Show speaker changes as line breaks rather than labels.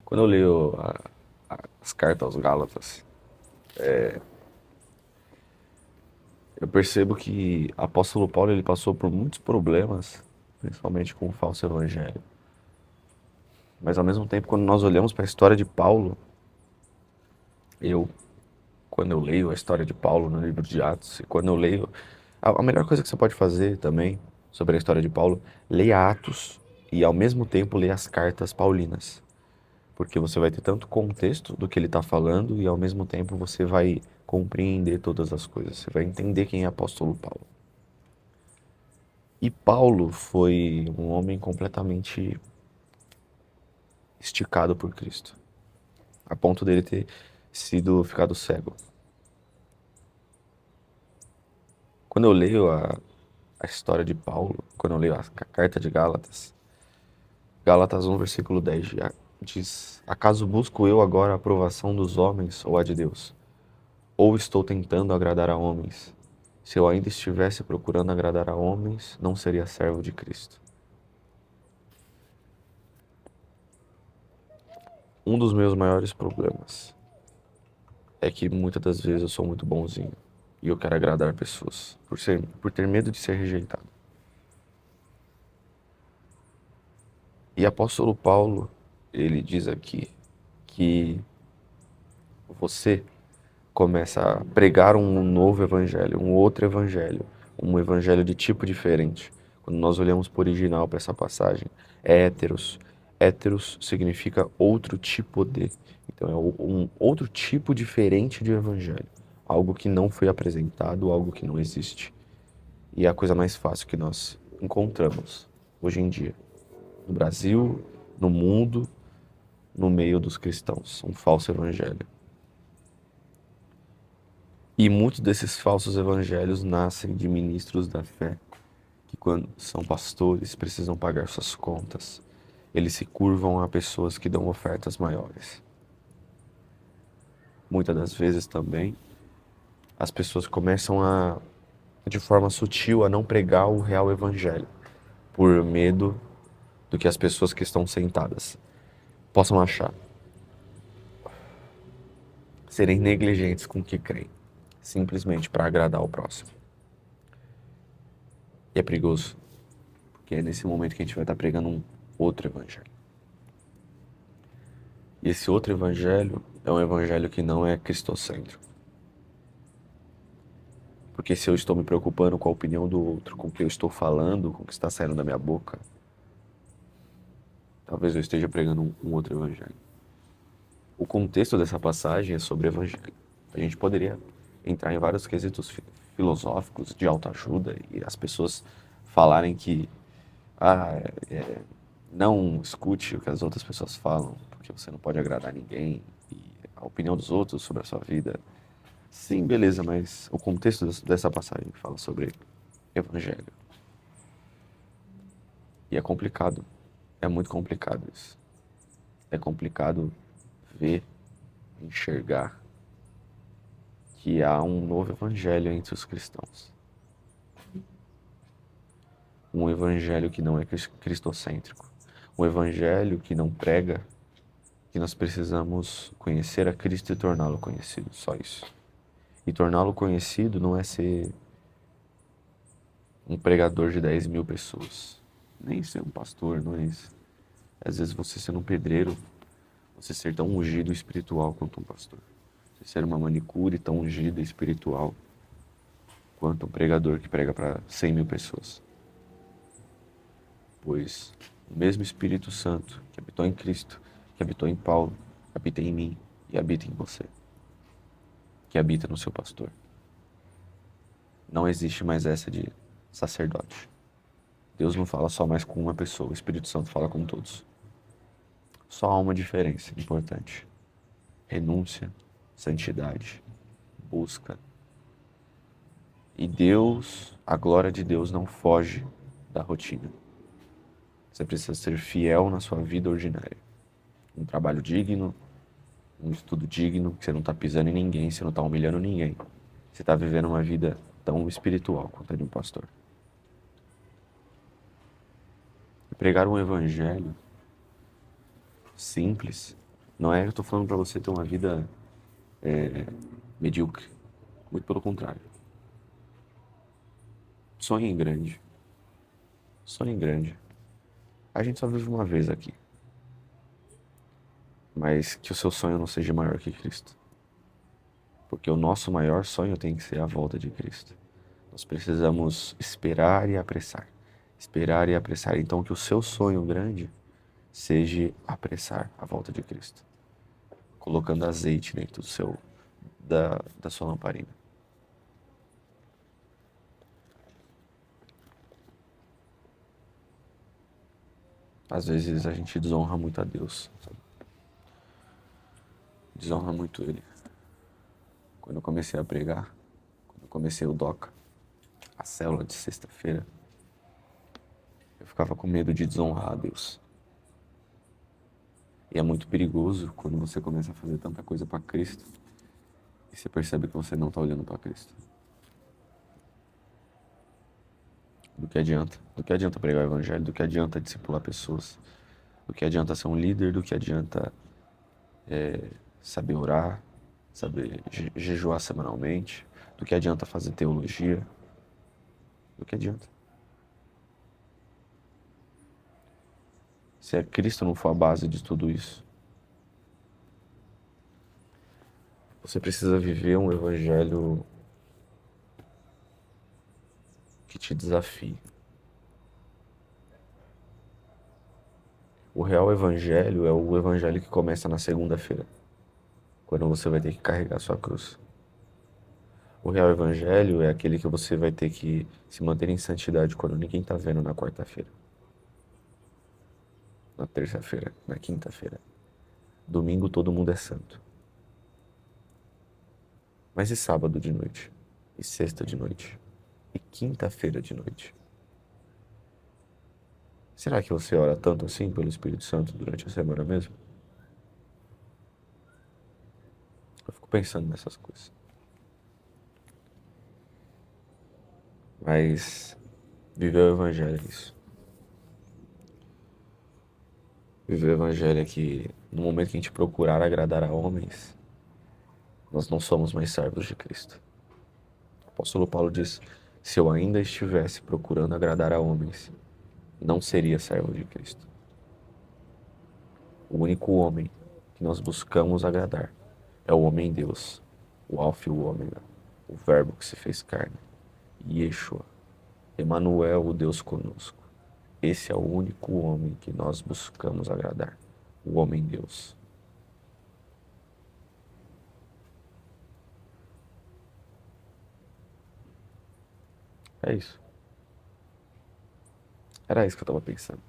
Quando eu leio as cartas aos Gálatas, eu percebo que o apóstolo Paulo ele passou por muitos problemas, principalmente com o falso evangelho. Mas ao mesmo tempo, quando nós olhamos para a história de Paulo, eu, quando eu leio a história de Paulo no livro de Atos, e quando eu leio, a melhor coisa que você pode fazer também sobre a história de Paulo, leia Atos e ao mesmo tempo leia as cartas paulinas. Porque você vai ter tanto contexto do que ele está falando e ao mesmo tempo você vai compreender todas as coisas. Você vai entender quem é o apóstolo Paulo. E Paulo foi um homem completamente esticado por Cristo, a ponto dele ter sido ficado cego. Quando eu leio a história de Paulo, quando eu leio a carta de Gálatas, Gálatas 1, versículo 10 diz: Acaso busco eu agora a aprovação dos homens ou a de Deus? Ou estou tentando agradar a homens? Se eu ainda estivesse procurando agradar a homens, não seria servo de Cristo. Um dos meus maiores problemas é que muitas das vezes eu sou muito bonzinho e eu quero agradar pessoas por ter medo de ser rejeitado. E apóstolo Paulo, ele diz aqui que você começa a pregar um novo evangelho, um evangelho de tipo diferente. Quando nós olhamos para o original, para essa passagem, é héteros. Héteros significa outro tipo de. Então é um outro tipo diferente de evangelho. Algo que não foi apresentado, algo que não existe. E é a coisa mais fácil que nós encontramos hoje em dia. No Brasil, no mundo, no meio dos cristãos. Um falso evangelho. E muitos desses falsos evangelhos nascem de ministros da fé, que quando são pastores precisam pagar suas contas. Eles se curvam a pessoas que dão ofertas maiores. Muitas das vezes também as pessoas começam de forma sutil, a não pregar o real evangelho, por medo do que as pessoas que estão sentadas possam achar. Serem negligentes com o que creem, simplesmente para agradar o próximo. E é perigoso, porque é nesse momento que a gente vai estar pregando um outro evangelho. E esse outro evangelho é um evangelho que não é cristocêntrico. Porque se eu estou me preocupando com a opinião do outro, com o que eu estou falando, com o que está saindo da minha boca, talvez eu esteja pregando um outro evangelho. O contexto dessa passagem é sobre evangelho. A gente poderia entrar em vários quesitos filosóficos de autoajuda e as pessoas falarem que ah, não escute o que as outras pessoas falam, porque você não pode agradar ninguém e a opinião dos outros sobre a sua vida. Sim, beleza, mas o contexto dessa passagem fala sobre evangelho. E é complicado. É muito complicado isso. É complicado ver, enxergar que há um novo evangelho entre os cristãos. Um evangelho que não é cristocêntrico. Um evangelho que não prega que nós precisamos conhecer a Cristo e torná-lo conhecido. Só isso. E torná-lo conhecido não é ser um pregador de 10 mil pessoas. Nem ser um pastor, não é isso. Às vezes você sendo um pedreiro, você ser tão ungido espiritual quanto um pastor. Você ser uma manicure tão ungida espiritual quanto um pregador que prega para 100 mil pessoas. Pois o mesmo Espírito Santo que habitou em Cristo, que habitou em Paulo, habita em mim e habita em você, que habita no seu pastor. Não existe mais essa de sacerdote. Deus não fala só mais com uma pessoa, o Espírito Santo fala com todos. Só há uma diferença importante: renúncia, santidade, busca. E Deus, a glória de Deus não foge da rotina. Você precisa ser fiel na sua vida ordinária. Um trabalho digno, um estudo digno, que você não está pisando em ninguém, você não está humilhando ninguém. Você está vivendo uma vida tão espiritual quanto a de um pastor. E pregar um evangelho simples Não é que eu tô falando para você ter uma vida medíocre. Muito pelo contrário. Sonhe em grande. Sonhe em grande. A gente só vive uma vez aqui. Mas que o seu sonho não seja maior que Cristo. Porque o nosso maior sonho tem que ser a volta de Cristo. Nós precisamos esperar e apressar. Esperar e apressar. Então, que o seu sonho grande seja apressar a volta de Cristo. Colocando azeite dentro da sua lamparina. Às vezes a gente desonra muito a Deus, sabe? Desonra muito Ele. Quando eu comecei a pregar, quando eu comecei o DOCA, a célula de sexta-feira, eu ficava com medo de desonrar a Deus. E é muito perigoso quando você começa a fazer tanta coisa para Cristo e você percebe que você não está olhando para Cristo. Do que adianta? Do que adianta pregar o evangelho? Do que adianta discipular pessoas? Do que adianta ser um líder? Do que adianta saber orar? Saber jejuar semanalmente? Do que adianta fazer teologia? Do que adianta? Se Cristo não for a base de tudo isso, você precisa viver um evangelho que te desafie. O real evangelho é o evangelho que começa na segunda-feira, quando você vai ter que carregar sua cruz. O real evangelho é aquele que você vai ter que se manter em santidade quando ninguém está vendo na quarta-feira, na terça-feira, na quinta-feira. Domingo todo mundo é santo. Mas e sábado de noite? E sexta de noite? E quinta-feira de noite? Será que você ora tanto assim pelo Espírito Santo durante a semana mesmo? Eu fico pensando nessas coisas. Mas viver o evangelho é isso. Viver o evangelho é que no momento que a gente procurar agradar a homens, nós não somos mais servos de Cristo. O apóstolo Paulo diz: se eu ainda estivesse procurando agradar a homens, não seria servo de Cristo. O único homem que nós buscamos agradar é o homem Deus, o Alfa e o Ômega, o Verbo que se fez carne, Yeshua, Emanuel, o Deus conosco. Esse é o único homem que nós buscamos agradar, o homem Deus. É isso. Era isso que eu estava pensando.